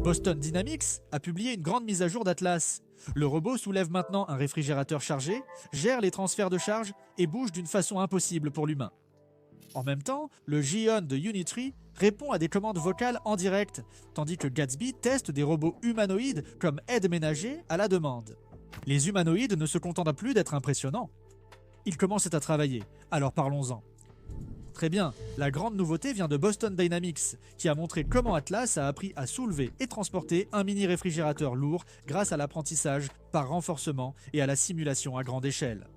Boston Dynamics a publié une grande mise à jour d'Atlas. Le robot soulève maintenant un réfrigérateur chargé, gère les transferts de charge et bouge d'une façon impossible pour l'humain. En même temps, le Gion de Unitree répond à des commandes vocales en direct, tandis que Gatsby teste des robots humanoïdes comme aide ménager à la demande. Les humanoïdes ne se contentent plus d'être impressionnants. Ils commencent à travailler, alors parlons-en. Très bien, la grande nouveauté vient de Boston Dynamics, qui a montré comment Atlas a appris à soulever et transporter un mini-réfrigérateur lourd grâce à l'apprentissage par renforcement et à la simulation à grande échelle.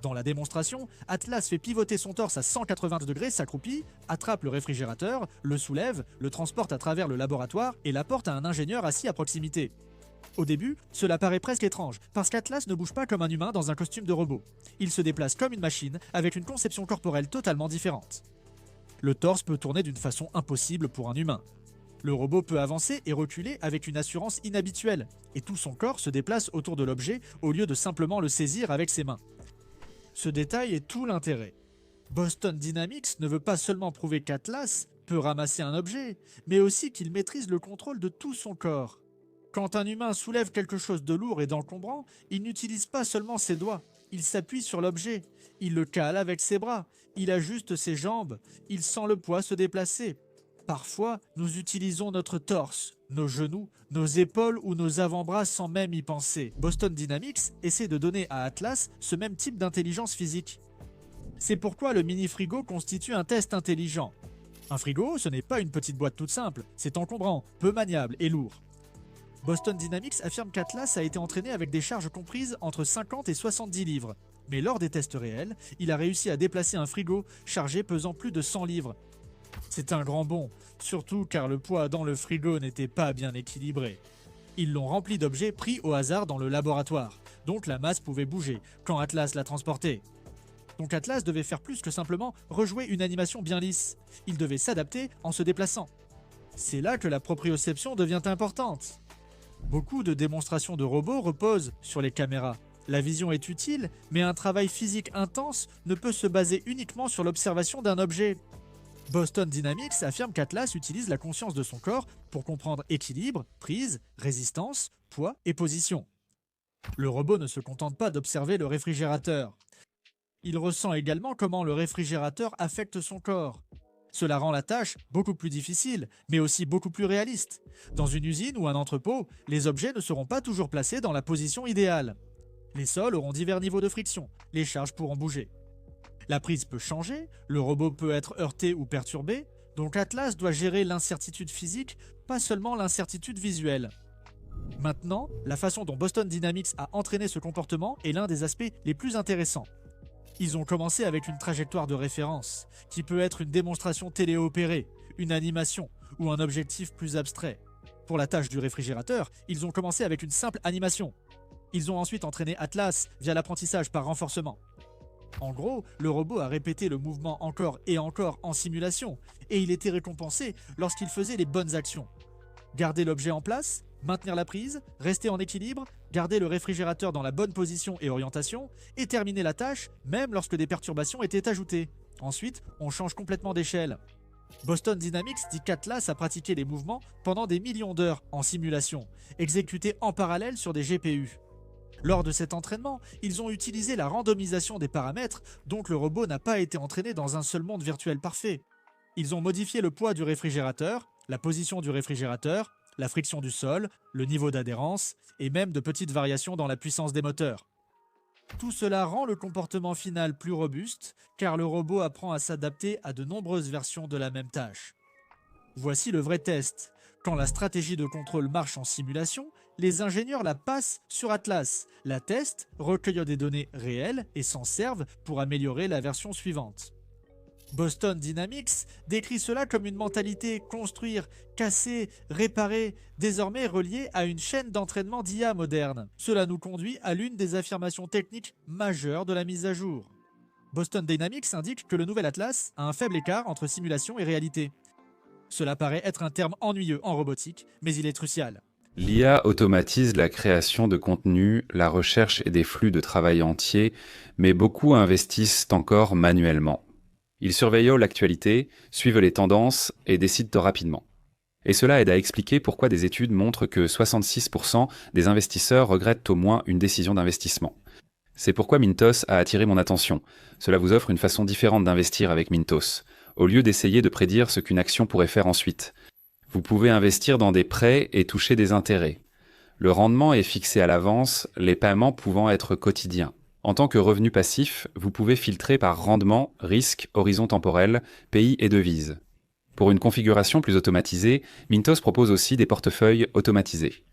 Dans la démonstration, Atlas fait pivoter son torse à 180 degrés, s'accroupit, attrape le réfrigérateur, le soulève, le transporte à travers le laboratoire et l'apporte à un ingénieur assis à proximité. Au début, cela paraît presque étrange, parce qu'Atlas ne bouge pas comme un humain dans un costume de robot. Il se déplace comme une machine, avec une conception corporelle totalement différente. Le torse peut tourner d'une façon impossible pour un humain. Le robot peut avancer et reculer avec une assurance inhabituelle, et tout son corps se déplace autour de l'objet au lieu de simplement le saisir avec ses mains. Ce détail est tout l'intérêt. Boston Dynamics ne veut pas seulement prouver qu'Atlas peut ramasser un objet, mais aussi qu'il maîtrise le contrôle de tout son corps. Quand un humain soulève quelque chose de lourd et d'encombrant, il n'utilise pas seulement ses doigts, il s'appuie sur l'objet, il le cale avec ses bras, il ajuste ses jambes, il sent le poids se déplacer. Parfois, nous utilisons notre torse, nos genoux, nos épaules ou nos avant-bras sans même y penser. Boston Dynamics essaie de donner à Atlas ce même type d'intelligence physique. C'est pourquoi le mini-frigo constitue un test intelligent. Un frigo, ce n'est pas une petite boîte toute simple, c'est encombrant, peu maniable et lourd. Boston Dynamics affirme qu'Atlas a été entraîné avec des charges comprises entre 50 et 70 livres. Mais lors des tests réels, il a réussi à déplacer un frigo chargé pesant plus de 100 livres. C'est un grand bond, surtout car le poids dans le frigo n'était pas bien équilibré. Ils l'ont rempli d'objets pris au hasard dans le laboratoire, donc la masse pouvait bouger quand Atlas l'a transporté. Donc Atlas devait faire plus que simplement rejouer une animation bien lisse. Il devait s'adapter en se déplaçant. C'est là que la proprioception devient importante. Beaucoup de démonstrations de robots reposent sur les caméras. La vision est utile, mais un travail physique intense ne peut se baser uniquement sur l'observation d'un objet. Boston Dynamics affirme qu'Atlas utilise la conscience de son corps pour comprendre équilibre, prise, résistance, poids et position. Le robot ne se contente pas d'observer le réfrigérateur. Il ressent également comment le réfrigérateur affecte son corps. Cela rend la tâche beaucoup plus difficile, mais aussi beaucoup plus réaliste. Dans une usine ou un entrepôt, les objets ne seront pas toujours placés dans la position idéale. Les sols auront divers niveaux de friction, les charges pourront bouger. La prise peut changer, le robot peut être heurté ou perturbé, donc Atlas doit gérer l'incertitude physique, pas seulement l'incertitude visuelle. Maintenant, la façon dont Boston Dynamics a entraîné ce comportement est l'un des aspects les plus intéressants. Ils ont commencé avec une trajectoire de référence, qui peut être une démonstration téléopérée, une animation ou un objectif plus abstrait. Pour la tâche du réfrigérateur, ils ont commencé avec une simple animation. Ils ont ensuite entraîné Atlas via l'apprentissage par renforcement. En gros, le robot a répété le mouvement encore et encore en simulation, et il était récompensé lorsqu'il faisait les bonnes actions. Garder l'objet en place, maintenir la prise, rester en équilibre, garder le réfrigérateur dans la bonne position et orientation, et terminer la tâche même lorsque des perturbations étaient ajoutées. Ensuite, on change complètement d'échelle. Boston Dynamics dit qu'Atlas a pratiqué les mouvements pendant des millions d'heures en simulation, exécutés en parallèle sur des GPU. Lors de cet entraînement, ils ont utilisé la randomisation des paramètres, donc le robot n'a pas été entraîné dans un seul monde virtuel parfait. Ils ont modifié le poids du réfrigérateur, la position du réfrigérateur, la friction du sol, le niveau d'adhérence et même de petites variations dans la puissance des moteurs. Tout cela rend le comportement final plus robuste car le robot apprend à s'adapter à de nombreuses versions de la même tâche. Voici le vrai test. Quand la stratégie de contrôle marche en simulation, les ingénieurs la passent sur Atlas, la testent, recueillent des données réelles et s'en servent pour améliorer la version suivante. Boston Dynamics décrit cela comme une mentalité construire, casser, réparer, désormais reliée à une chaîne d'entraînement d'IA moderne. Cela nous conduit à l'une des affirmations techniques majeures de la mise à jour. Boston Dynamics indique que le nouvel Atlas a un faible écart entre simulation et réalité. Cela paraît être un terme ennuyeux en robotique, mais il est crucial. L'IA automatise la création de contenu, la recherche et des flux de travail entiers, mais beaucoup investissent encore manuellement. Ils surveillent l'actualité, suivent les tendances et décident rapidement. Et cela aide à expliquer pourquoi des études montrent que 66% des investisseurs regrettent au moins une décision d'investissement. C'est pourquoi Mintos a attiré mon attention. Cela vous offre une façon différente d'investir avec Mintos, au lieu d'essayer de prédire ce qu'une action pourrait faire ensuite. Vous pouvez investir dans des prêts et toucher des intérêts. Le rendement est fixé à l'avance, les paiements pouvant être quotidiens. En tant que revenu passif, vous pouvez filtrer par rendement, risque, horizon temporel, pays et devise. Pour une configuration plus automatisée, Mintos propose aussi des portefeuilles automatisés.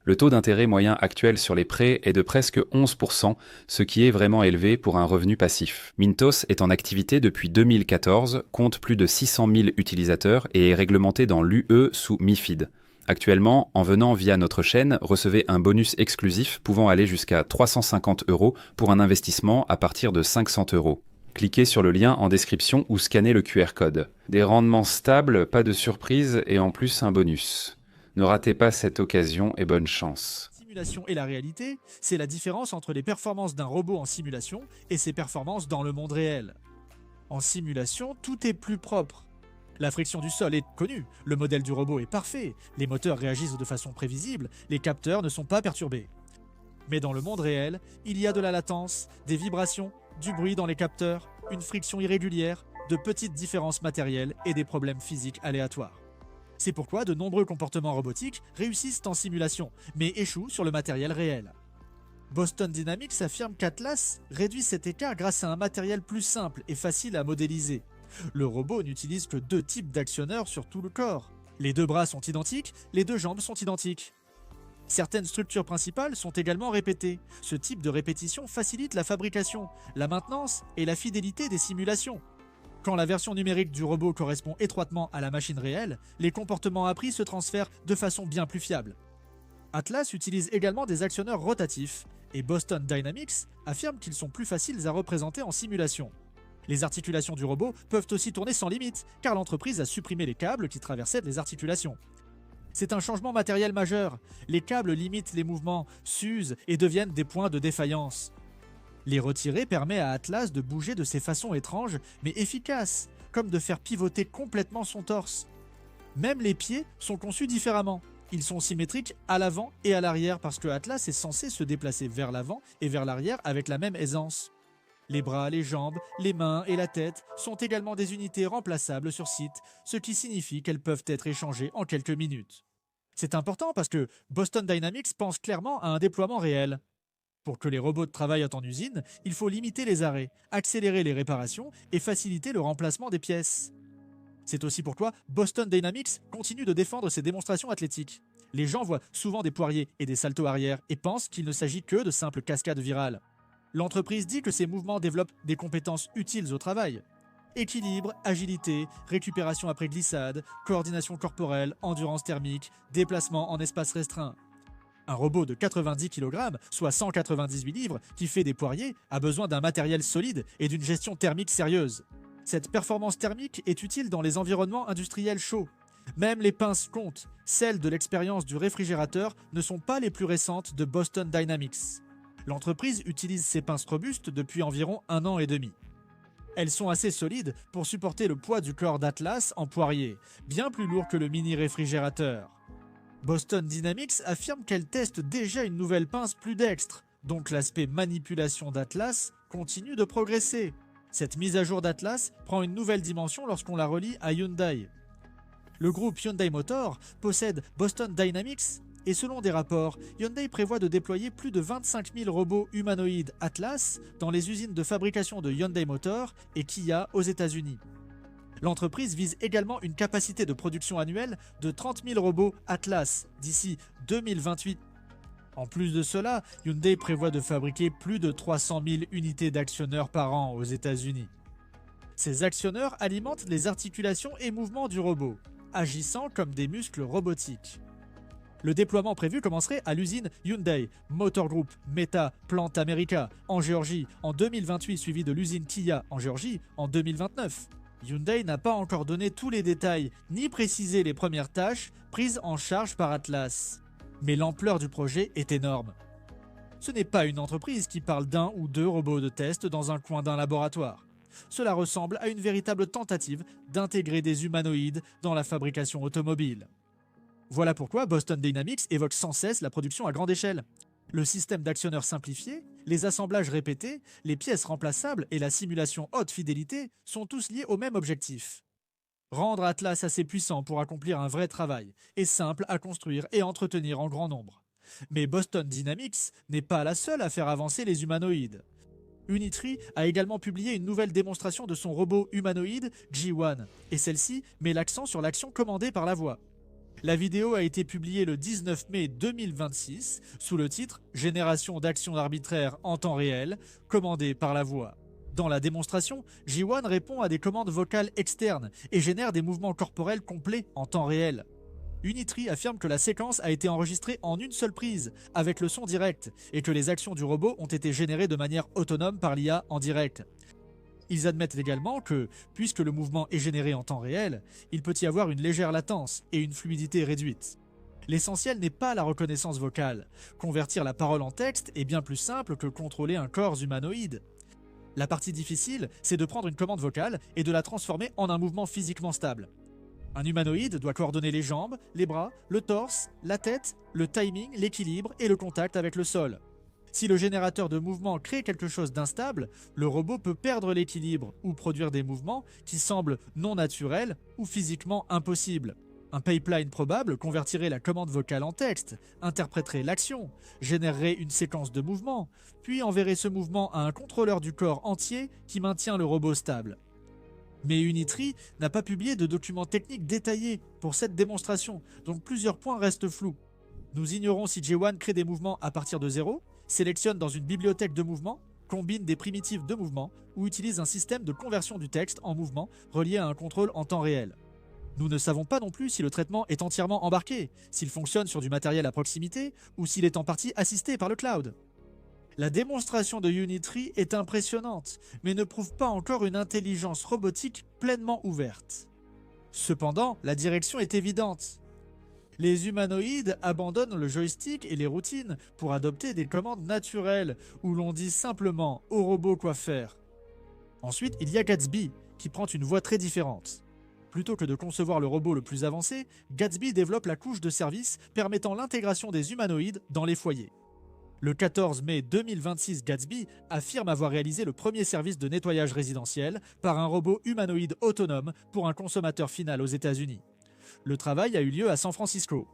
Le taux d'intérêt moyen actuel sur les prêts est de presque 11%, ce qui est vraiment élevé pour un revenu passif. Mintos est en activité depuis 2014, compte plus de 600 000 utilisateurs et est réglementé dans l'UE sous MiFID. Actuellement, en venant via notre chaîne, recevez un bonus exclusif pouvant aller jusqu'à 350 € pour un investissement à partir de 500 €. Cliquez sur le lien en description ou scannez le QR code. Des rendements stables, pas de surprise et en plus un bonus. Ne ratez pas cette occasion et bonne chance. Simulation et la réalité, c'est la différence entre les performances d'un robot en simulation et ses performances dans le monde réel. En simulation, tout est plus propre. La friction du sol est connue, le modèle du robot est parfait, les moteurs réagissent de façon prévisible, les capteurs ne sont pas perturbés. Mais dans le monde réel, il y a de la latence, des vibrations, du bruit dans les capteurs, une friction irrégulière, de petites différences matérielles et des problèmes physiques aléatoires. C'est pourquoi de nombreux comportements robotiques réussissent en simulation, mais échouent sur le matériel réel. Boston Dynamics affirme qu'Atlas réduit cet écart grâce à un matériel plus simple et facile à modéliser. Le robot n'utilise que 2 types d'actionneurs sur tout le corps. Les 2 bras sont identiques, les 2 jambes sont identiques. Certaines structures principales sont également répétées. Ce type de répétition facilite la fabrication, la maintenance et la fidélité des simulations. Quand la version numérique du robot correspond étroitement à la machine réelle, les comportements appris se transfèrent de façon bien plus fiable. Atlas utilise également des actionneurs rotatifs, et Boston Dynamics affirme qu'ils sont plus faciles à représenter en simulation. Les articulations du robot peuvent aussi tourner sans limite, car l'entreprise a supprimé les câbles qui traversaient les articulations. C'est un changement matériel majeur. Les câbles limitent les mouvements, s'usent et deviennent des points de défaillance. Les retirer permet à Atlas de bouger de ces façons étranges mais efficaces, comme de faire pivoter complètement son torse. Même les pieds sont conçus différemment. Ils sont symétriques à l'avant et à l'arrière parce que Atlas est censé se déplacer vers l'avant et vers l'arrière avec la même aisance. Les bras, les jambes, les mains et la tête sont également des unités remplaçables sur site, ce qui signifie qu'elles peuvent être échangées en quelques minutes. C'est important parce que Boston Dynamics pense clairement à un déploiement réel. Pour que les robots travaillent en usine, il faut limiter les arrêts, accélérer les réparations et faciliter le remplacement des pièces. C'est aussi pourquoi Boston Dynamics continue de défendre ses démonstrations athlétiques. Les gens voient souvent des poiriers et des saltos arrière et pensent qu'il ne s'agit que de simples cascades virales. L'entreprise dit que ces mouvements développent des compétences utiles au travail. Équilibre, agilité, récupération après glissade, coordination corporelle, endurance thermique, déplacement en espace restreint. Un robot de 90 kg, soit 198 livres, qui fait des poiriers, a besoin d'un matériel solide et d'une gestion thermique sérieuse. Cette performance thermique est utile dans les environnements industriels chauds. Même les pinces comptent. Celles de l'expérience du réfrigérateur ne sont pas les plus récentes de Boston Dynamics. L'entreprise utilise ces pinces robustes depuis environ 1 an et demi. Elles sont assez solides pour supporter le poids du corps d'Atlas en poirier, bien plus lourd que le mini-réfrigérateur. Boston Dynamics affirme qu'elle teste déjà une nouvelle pince plus dextre, donc l'aspect manipulation d'Atlas continue de progresser. Cette mise à jour d'Atlas prend une nouvelle dimension lorsqu'on la relie à Hyundai. Le groupe Hyundai Motor possède Boston Dynamics et selon des rapports, Hyundai prévoit de déployer plus de 25 000 robots humanoïdes Atlas dans les usines de fabrication de Hyundai Motor et Kia aux États-Unis. L'entreprise vise également une capacité de production annuelle de 30 000 robots Atlas d'ici 2028. En plus de cela, Hyundai prévoit de fabriquer plus de 300 000 unités d'actionneurs par an aux États-Unis. Ces actionneurs alimentent les articulations et mouvements du robot, agissant comme des muscles robotiques. Le déploiement prévu commencerait à l'usine Hyundai, Motor Group, Meta, Plant America en Géorgie en 2028, suivi de l'usine Kia en Géorgie en 2029. Hyundai n'a pas encore donné tous les détails ni précisé les premières tâches prises en charge par Atlas. Mais l'ampleur du projet est énorme. Ce n'est pas une entreprise qui parle d'un ou deux robots de test dans un coin d'un laboratoire. Cela ressemble à une véritable tentative d'intégrer des humanoïdes dans la fabrication automobile. Voilà pourquoi Boston Dynamics évoque sans cesse la production à grande échelle. Le système d'actionneurs simplifié, les assemblages répétés, les pièces remplaçables et la simulation haute fidélité sont tous liés au même objectif. Rendre Atlas assez puissant pour accomplir un vrai travail et simple à construire et entretenir en grand nombre. Mais Boston Dynamics n'est pas la seule à faire avancer les humanoïdes. Unitree a également publié une nouvelle démonstration de son robot humanoïde G1, et celle-ci met l'accent sur l'action commandée par la voix. La vidéo a été publiée le 19 mai 2026 sous le titre « Génération d'actions arbitraires en temps réel, commandée par la voix ». Dans la démonstration, G1 répond à des commandes vocales externes et génère des mouvements corporels complets en temps réel. Unitree affirme que la séquence a été enregistrée en une seule prise, avec le son direct, et que les actions du robot ont été générées de manière autonome par l'IA en direct. Ils admettent également que, puisque le mouvement est généré en temps réel, il peut y avoir une légère latence et une fluidité réduite. L'essentiel n'est pas la reconnaissance vocale. Convertir la parole en texte est bien plus simple que contrôler un corps humanoïde. La partie difficile, c'est de prendre une commande vocale et de la transformer en un mouvement physiquement stable. Un humanoïde doit coordonner les jambes, les bras, le torse, la tête, le timing, l'équilibre et le contact avec le sol. Si le générateur de mouvement crée quelque chose d'instable, le robot peut perdre l'équilibre ou produire des mouvements qui semblent non naturels ou physiquement impossibles. Un pipeline probable convertirait la commande vocale en texte, interpréterait l'action, générerait une séquence de mouvements, puis enverrait ce mouvement à un contrôleur du corps entier qui maintient le robot stable. Mais Unitree n'a pas publié de documents techniques détaillés pour cette démonstration, donc plusieurs points restent flous. Nous ignorons si G1 crée des mouvements à partir de zéro, sélectionne dans une bibliothèque de mouvements, combine des primitives de mouvement ou utilise un système de conversion du texte en mouvement relié à un contrôle en temps réel. Nous ne savons pas non plus si le traitement est entièrement embarqué, s'il fonctionne sur du matériel à proximité ou s'il est en partie assisté par le cloud. La démonstration de Unitree est impressionnante, mais ne prouve pas encore une intelligence robotique pleinement ouverte. Cependant, la direction est évidente. Les humanoïdes abandonnent le joystick et les routines pour adopter des commandes naturelles, où l'on dit simplement au robot quoi faire. Ensuite, il y a Gatsby, qui prend une voie très différente. Plutôt que de concevoir le robot le plus avancé, Gatsby développe la couche de service permettant l'intégration des humanoïdes dans les foyers. Le 14 mai 2026, Gatsby affirme avoir réalisé le premier service de nettoyage résidentiel par un robot humanoïde autonome pour un consommateur final aux États-Unis. Le travail a eu lieu à San Francisco.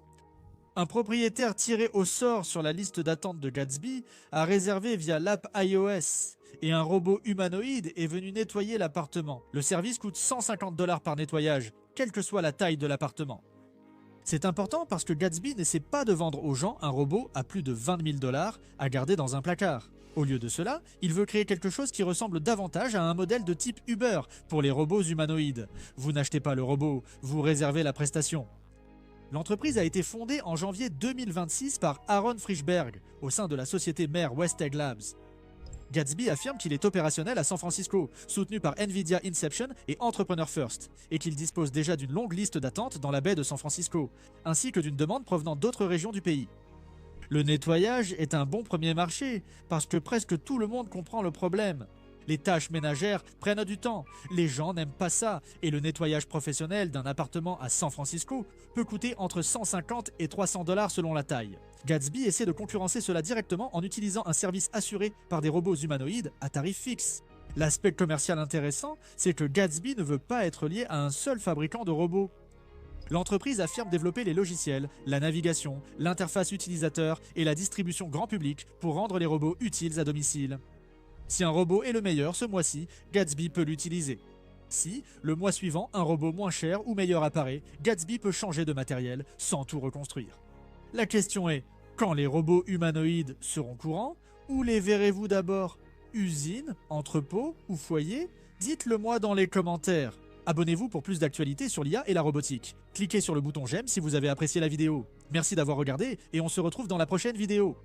Un propriétaire tiré au sort sur la liste d'attente de Gatsby a réservé via l'app iOS et un robot humanoïde est venu nettoyer l'appartement. Le service coûte 150 $ par nettoyage, quelle que soit la taille de l'appartement. C'est important parce que Gatsby n'essaie pas de vendre aux gens un robot à plus de 20 000 $ à garder dans un placard. Au lieu de cela, il veut créer quelque chose qui ressemble davantage à un modèle de type Uber pour les robots humanoïdes. Vous n'achetez pas le robot, vous réservez la prestation. L'entreprise a été fondée en janvier 2026 par Aaron Frischberg au sein de la société mère West Egg Labs. Gatsby affirme qu'il est opérationnel à San Francisco, soutenu par Nvidia Inception et Entrepreneur First, et qu'il dispose déjà d'une longue liste d'attente dans la baie de San Francisco, ainsi que d'une demande provenant d'autres régions du pays. Le nettoyage est un bon premier marché, parce que presque tout le monde comprend le problème. Les tâches ménagères prennent du temps, les gens n'aiment pas ça, et le nettoyage professionnel d'un appartement à San Francisco peut coûter entre 150 et 300 $ selon la taille. Gatsby essaie de concurrencer cela directement en utilisant un service assuré par des robots humanoïdes à tarif fixe. L'aspect commercial intéressant, c'est que Gatsby ne veut pas être lié à un seul fabricant de robots. L'entreprise affirme développer les logiciels, la navigation, l'interface utilisateur et la distribution grand public pour rendre les robots utiles à domicile. Si un robot est le meilleur ce mois-ci, Gatsby peut l'utiliser. Si, le mois suivant, un robot moins cher ou meilleur apparaît, Gatsby peut changer de matériel sans tout reconstruire. La question est, quand les robots humanoïdes seront courants, où les verrez-vous d'abord? Usine, entrepôt ou foyer? Dites-le moi dans les commentaires. Abonnez-vous pour plus d'actualités sur l'IA et la robotique. Cliquez sur le bouton j'aime si vous avez apprécié la vidéo. Merci d'avoir regardé et on se retrouve dans la prochaine vidéo.